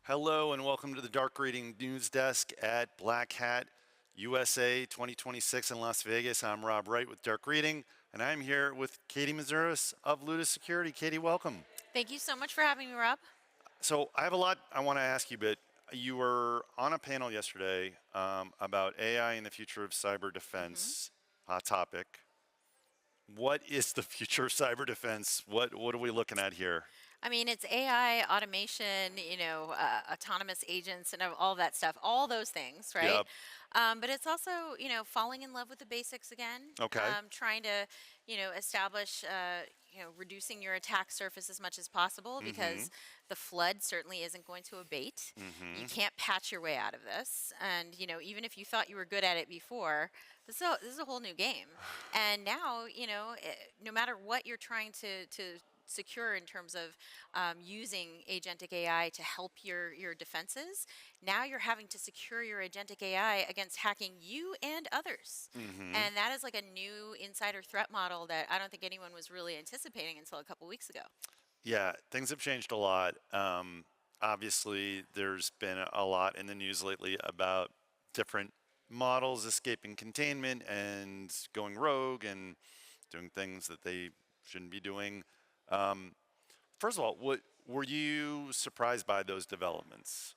Hello and welcome to the Dark Reading News Desk at BlackHat USA 2026 in Las Vegas. I'm Rob Wright with Dark Reading, and I'm here with Katie Moussouris of Luda Security. Katie, welcome. Thank you so much for having me, Rob. So I have a lot I want to ask you, but you were on a panel yesterday about AI and the future of cyber defense. Hot topic. What is the future of cyber defense? What are we looking at here? I mean, it's AI, automation, autonomous agents, and all that stuff, all those things, right? Yep. But it's also, falling in love with the basics again, Okay. trying to, establish, reducing your attack surface as much as possible because the flood certainly isn't going to abate. You can't patch your way out of this. And, even if you thought you were good at it before, this is a whole new game. And now, no matter what you're trying to secure in terms of using agentic AI to help your defenses. Now you're having to secure your agentic AI against hacking you and others. And that is like a new insider threat model that I don't think anyone was really anticipating until a couple weeks ago. Yeah, things have changed a lot. Obviously, there's been a lot in the news lately about different models escaping containment and going rogue and doing things that they shouldn't be doing. First of all, were you surprised by those developments?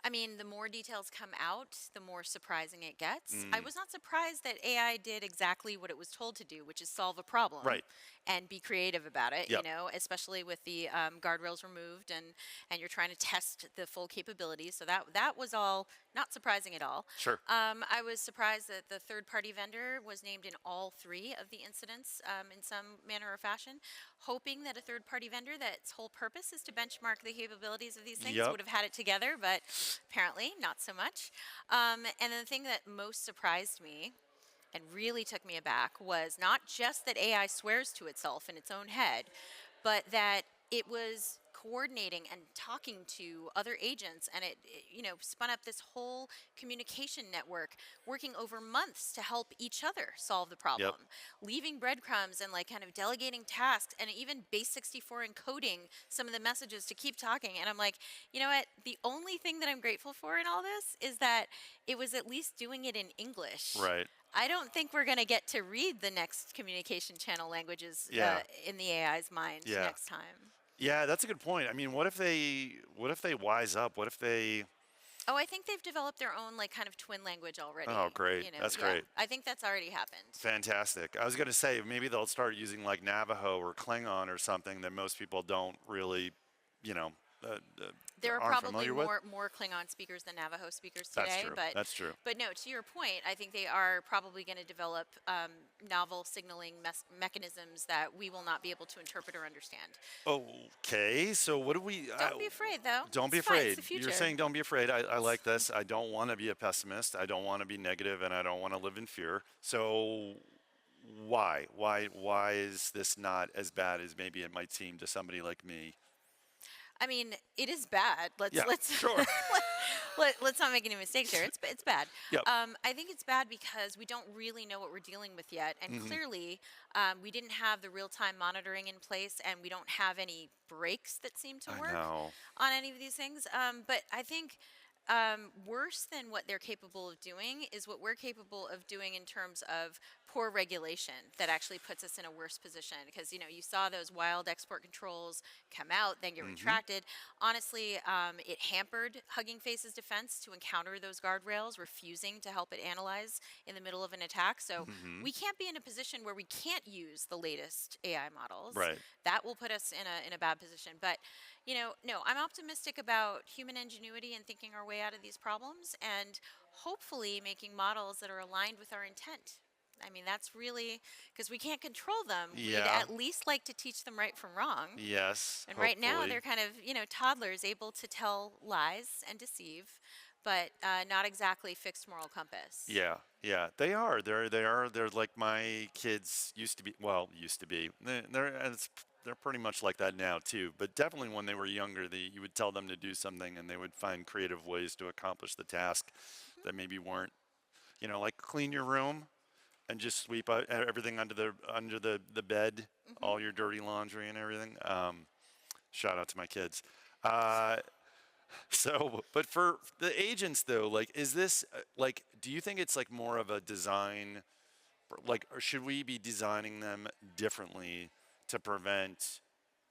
I mean, the more details come out, the more surprising it gets. I was not surprised that AI did exactly what it was told to do, which is solve a problem Right. and be creative about it, Yep. especially with the guardrails removed and you're trying to test the full capabilities. So that was all not surprising at all. Sure. I was surprised that the third-party vendor was named in all three of the incidents in some manner or fashion, hoping that a third-party vendor that's whole purpose is to benchmark the capabilities of these things Yep. would have had it together, but apparently not so much. And then the thing that most surprised me and really took me aback was not just that AI swears to itself in its own head, but that it was coordinating and talking to other agents, and it spun up this whole communication network working over months to help each other solve the Yep. problem, leaving breadcrumbs and like kind of delegating tasks, and even base 64 encoding some of the messages to keep talking. And I'm like, you know what, the only thing that I'm grateful for in all this is that it was at least doing it in English. Right. I don't think we're going to get to read the next communication channel languages Yeah. in the AI's mind Yeah. next time. Yeah, that's a good point. I mean, what if they wise up? What if they? Oh, I think they've developed their own like kind of twin language already. Oh, great. That's Yeah, great. I think that's already happened. Fantastic. I was going to say maybe they'll start using like Navajo or Klingon or something that most people don't really, you know, There are aren't probably familiar with. more Klingon speakers than Navajo speakers That's today, true. but That's true. no, to your point, I think they are probably going to develop novel signaling mechanisms that we will not be able to interpret or understand. Okay, so what do we? Don't be afraid, though. Don't be It's fine, afraid. it's the future. You're saying don't be afraid. I like this. I don't want to be a pessimist. I don't want to be negative, and I don't want to live in fear. So why is this not as bad as maybe it might seem to somebody like me? I mean, it is bad. Yeah, Let's sure. let's not make any mistakes here. It's bad. Yep. I think it's bad because we don't really know what we're dealing with yet, and clearly we didn't have the real-time monitoring in place, and we don't have any breaks that seem to I work know. on any of these things. But I think worse than what they're capable of doing is what we're capable of doing in terms of poor regulation that actually puts us in a worse position. Because, you saw those wild export controls come out, then get retracted. Honestly, it hampered Hugging Face's defense to encounter those guardrails, refusing to help it analyze in the middle of an attack. So we can't be in a position where we can't use the latest AI models. Right. That will put us in a bad position. But, no, I'm optimistic about human ingenuity and thinking our way out of these problems and hopefully making models that are aligned with our intent. I mean, that's really because we can't control them. We'd Yeah. at least like to teach them right from wrong. Yes. And right now, hopefully. they're kind of, toddlers able to tell lies and deceive, but not exactly fixed moral compass. Yeah, yeah, they are. They're like my kids used to be. Well, used to be. They're pretty much like that now too. But definitely when they were younger, you would tell them to do something, and they would find creative ways to accomplish the task that maybe weren't. Like clean your room and just sweep out everything under the bed, all your dirty laundry and everything. Shout out to my kids. So, but for the agents though, like, is this like, do you think it's like more of a design, like, or should we be designing them differently to prevent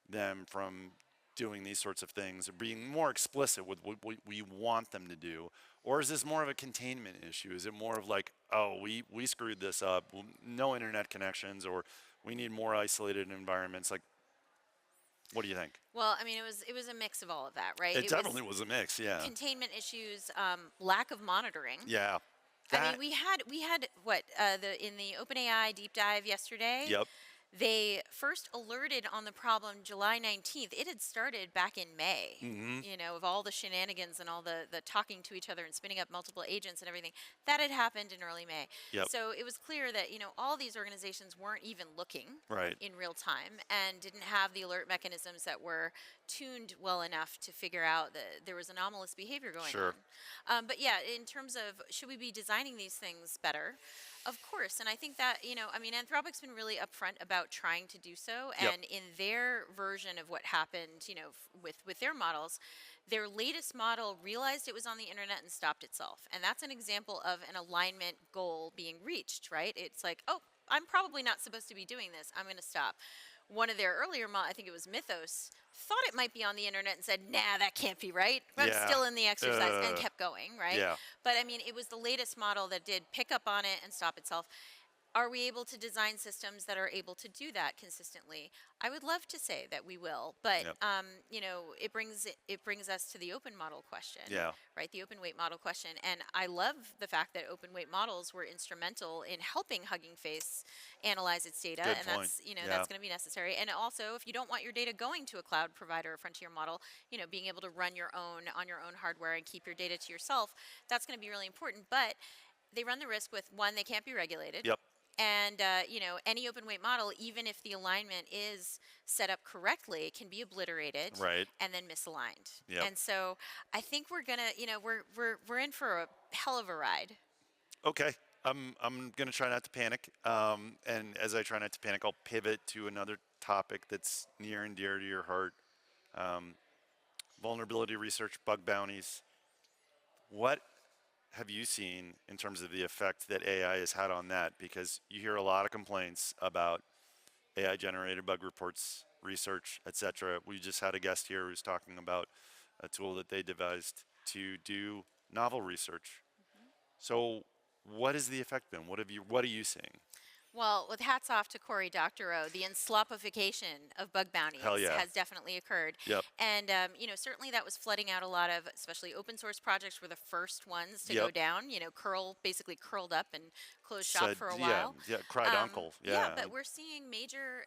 them from doing these sorts of things or being more explicit with what we want them to do? Or is this more of a containment issue? Is it more of like, oh, we screwed this up, no internet connections, or we need more isolated environments? Like, what do you think? Well, I mean, it was a mix of all of that, right? It It was definitely was a mix, yeah. containment issues, lack of monitoring. Yeah. I mean, That, we had what the in the OpenAI deep dive yesterday. yep. They first alerted on the problem July 19th. It had started back in May, Mm-hmm. of all the shenanigans and all the talking to each other and spinning up multiple agents and everything. That had happened in early May. Yep. So it was clear that, all these organizations weren't even looking Right. in real time and didn't have the alert mechanisms that were tuned well enough to figure out that there was anomalous behavior going Sure. on. But yeah, in terms of should we be designing these things better? Of course, and I think that, I mean, Anthropic's been really upfront about trying to do so, Yep. and in their version of what happened, with their models, their latest model realized it was on the internet and stopped itself, and that's an example of an alignment goal being reached, right? It's like, oh, I'm probably not supposed to be doing this. I'm going to stop. One of their earlier, I think it was Mythos, thought it might be on the internet and said, "Nah, that can't be right." But I'm Yeah. still in the exercise and kept going, right? Yeah. But I mean, it was the latest model that did pick up on it and stop itself. Are we able to design systems that are able to do that consistently? I would love to say that we will, but Yep. it brings us to the open model question, Yeah. right? The open weight model question, and I love the fact that open weight models were instrumental in helping Hugging Face analyze its data, Good and point. that's Yeah. that's going to be necessary. And also, if you don't want your data going to a cloud provider or frontier model, being able to run your own on your own hardware and keep your data to yourself, that's going to be really important. But they run the risk with one, they can't be regulated. Yep. And any open weight model, even if the alignment is set up correctly, can be obliterated Right. and then misaligned. Yep. And so I think we're gonna, we're in for a hell of a ride. Okay. I'm gonna try not to panic. And as I try not to panic, I'll pivot to another topic that's near and dear to your heart. Um, Vulnerability research, bug bounties. What have you seen in terms of the effect that AI has had on that? Because you hear a lot of complaints about AI generated bug reports, research, etc. We just had a guest here who's talking about a tool that they devised to do novel research. So what has the effect been? What are you seeing? Well, with hats off to Cory Doctorow, the enslopification of bug bounties Hell yeah. has definitely occurred. Yep. And, certainly that was flooding out a lot of, especially open source projects were the first ones to go Yep. down. Curl basically curled up and closed shop Said, for a yeah, while. yeah, cried uncle. Yeah, Yeah. but we're seeing major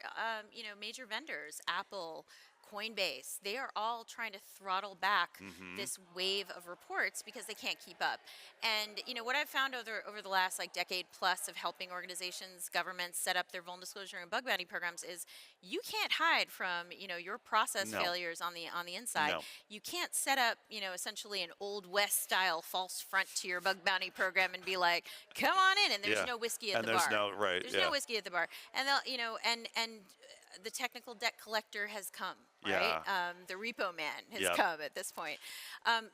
vendors, Apple, Coinbase, they are all trying to throttle back Mm-hmm. this wave of reports because they can't keep up. And what I've found over the last like decade plus of helping organizations, governments set up their vulnerability disclosure and bug bounty programs is you can't hide from your process No. failures on the inside. No. You can't set up essentially an old west style false front to your bug bounty program and be like, come on in, and there's Yeah. no whiskey at And the there's bar. no right. There's Yeah. no whiskey at the bar, and they'll and the technical debt collector has come, right? Yeah. The repo man has Yep. come at this point.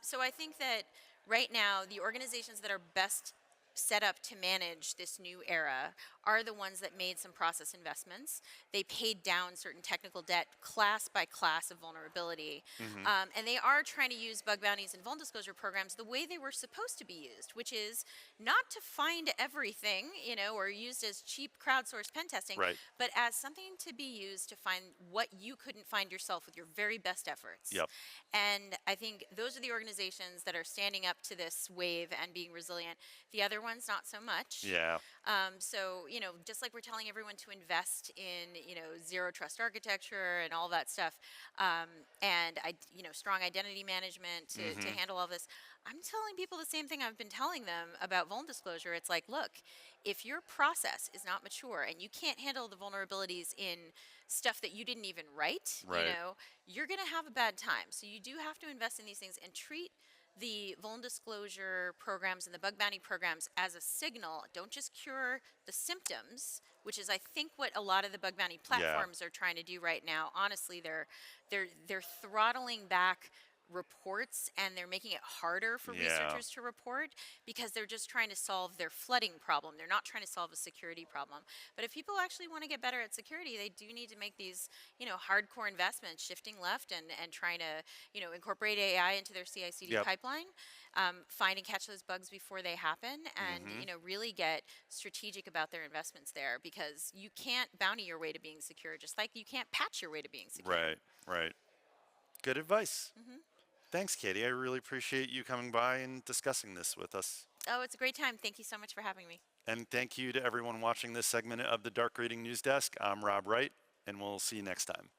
So I think that right now the organizations that are best set up to manage this new era are the ones that made some process investments. They paid down certain technical debt class by class of vulnerability. Mm-hmm. And they are trying to use bug bounties and vulnerability disclosure programs the way they were supposed to be used, which is not to find everything, or used as cheap crowdsourced pen testing, Right. but as something to be used to find what you couldn't find yourself with your very best efforts. Yep. And I think those are the organizations that are standing up to this wave and being resilient. The other ones, not so much. Yeah. So, just like we're telling everyone to invest in, zero trust architecture and all that stuff, and strong identity management to Mm-hmm. handle all this, I'm telling people the same thing I've been telling them about vulnerability disclosure. It's like, look, if your process is not mature and you can't handle the vulnerabilities in stuff that you didn't even write, Right. you're going to have a bad time. So you do have to invest in these things and treat the vulnerability disclosure programs and the bug bounty programs as a signal. Don't just cure the symptoms, which is I think what a lot of the bug bounty platforms are trying to do right now. Honestly, they're throttling back reports, and they're making it harder for Yeah. researchers to report because they're just trying to solve their flooding problem. They're not trying to solve a security problem. But if people actually want to get better at security, they do need to make these, hardcore investments, shifting left and trying to, incorporate AI into their CI/CD Yep. pipeline, find and catch those bugs before they happen, and Mm-hmm. really get strategic about their investments there, because you can't bounty your way to being secure, just like you can't patch your way to being secure. Right. Right. Good advice. Hmm. Thanks, Katie. I really appreciate you coming by and discussing this with us. Oh, it's a great time. Thank you so much for having me. And thank you to everyone watching this segment of the Dark Reading News Desk. I'm Rob Wright, and we'll see you next time.